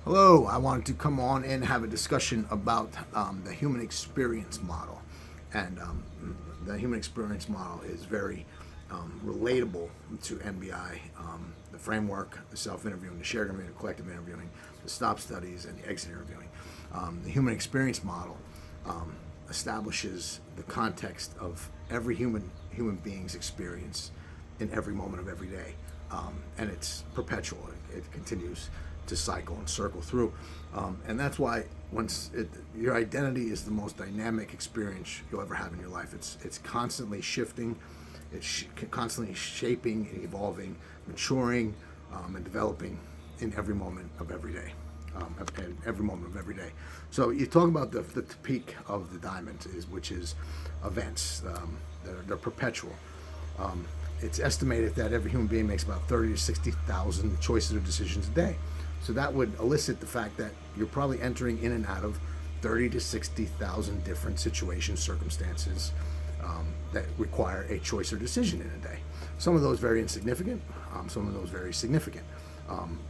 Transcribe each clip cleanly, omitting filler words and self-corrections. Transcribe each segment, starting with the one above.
Hello, I wanted to come on and have a discussion about the human experience model. And the human experience model is very relatable to NBI, the framework, the self-interviewing, the shared interviewing, the collective interviewing, the stop studies, and the exit interviewing. The human experience model establishes the context of every human being's experience in every moment of every day. And it's perpetual. It continues to cycle and circle through. And that's why your identity is the most dynamic experience you'll ever have in your life. It's constantly shifting, it's constantly shaping, evolving, maturing, and developing in every moment of every day. So you talk about the peak of the diamond, which is events. They're perpetual. It's estimated that every human being makes about 30 to 60,000 choices or decisions a day. So that would elicit the fact that you're probably entering in and out of 30 to 60,000 different situations, circumstances that require a choice or decision in a day. Some of those very insignificant, some of those very significant.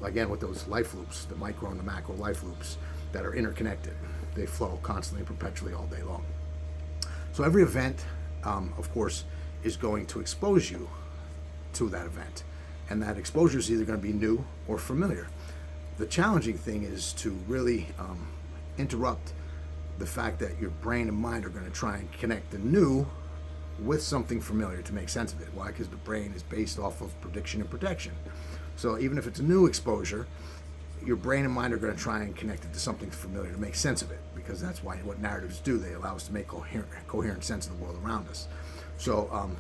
Again, with those life loops, the micro and the macro life loops that are interconnected. They flow constantly, perpetually, all day long. So every event, of course, is going to expose you to that event. And that exposure is either going to be new or familiar. The challenging thing is to really interrupt the fact that your brain and mind are going to try and connect the new with something familiar to make sense of it. Why? Because the brain is based off of prediction and protection. So even if it's a new exposure, your brain and mind are going to try and connect it to something familiar to make sense of it, because that's what narratives do. They allow us to make coherent sense of the world around us. So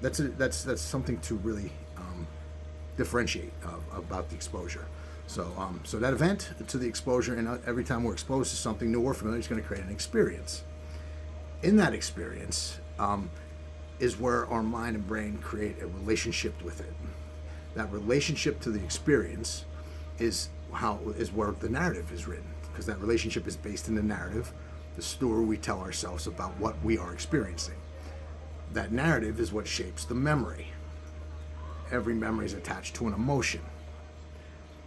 that's something to really differentiate about the exposure. So that event to the exposure, and every time we're exposed to something new or familiar, is going to create an experience. In that experience is where our mind and brain create a relationship with it. That relationship to the experience is where the narrative is written, because that relationship is based in the narrative, the story we tell ourselves about what we are experiencing. That narrative is what shapes the memory. Every memory is attached to an emotion.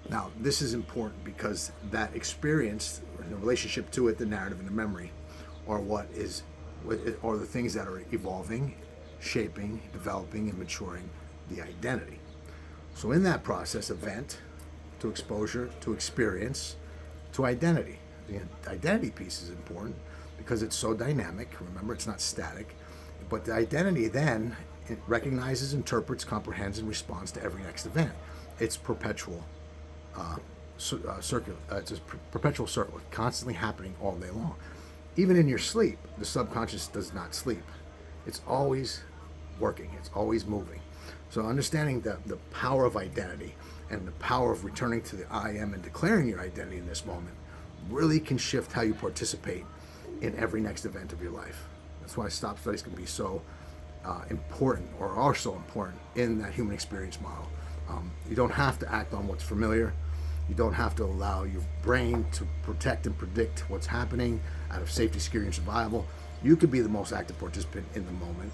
Now, this is important because that experience, the relationship to it, the narrative and the memory, are the things that are evolving, shaping, developing, and maturing the identity. So in that process, event to exposure to experience to identity. The identity piece is important because it's so dynamic. Remember, it's not static. But the identity then it recognizes, interprets, comprehends, and responds to every next event. It's perpetual. It's a perpetual circle, constantly happening all day long. Even in your sleep, the subconscious does not sleep. It's always working. It's always moving. So understanding the power of identity and the power of returning to the I am and declaring your identity in this moment really can shift how you participate in every next event of your life. That's why stop studies can be so important, or are so important, in that human experience model. You don't have to act on what's familiar. You don't have to allow your brain to protect and predict what's happening out of safety, security, and survival. You could be the most active participant in the moment,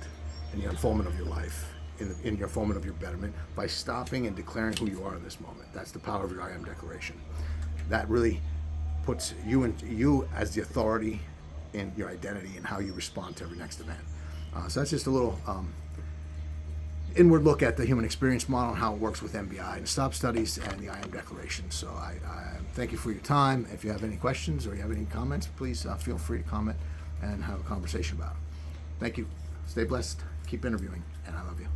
in the unfoldment of your life, in the unfoldment of your betterment, by stopping and declaring who you are in this moment. That's the power of your I am declaration. That really puts you as the authority in your identity and how you respond to every next event. So that's just a little inward look at the human experience model and how it works with NBI and stop studies and the I am declaration. So I thank you for your time. If you have any questions or you have any comments, please feel free to comment and have a conversation about it. Thank you. Stay blessed. Keep interviewing, and I love you.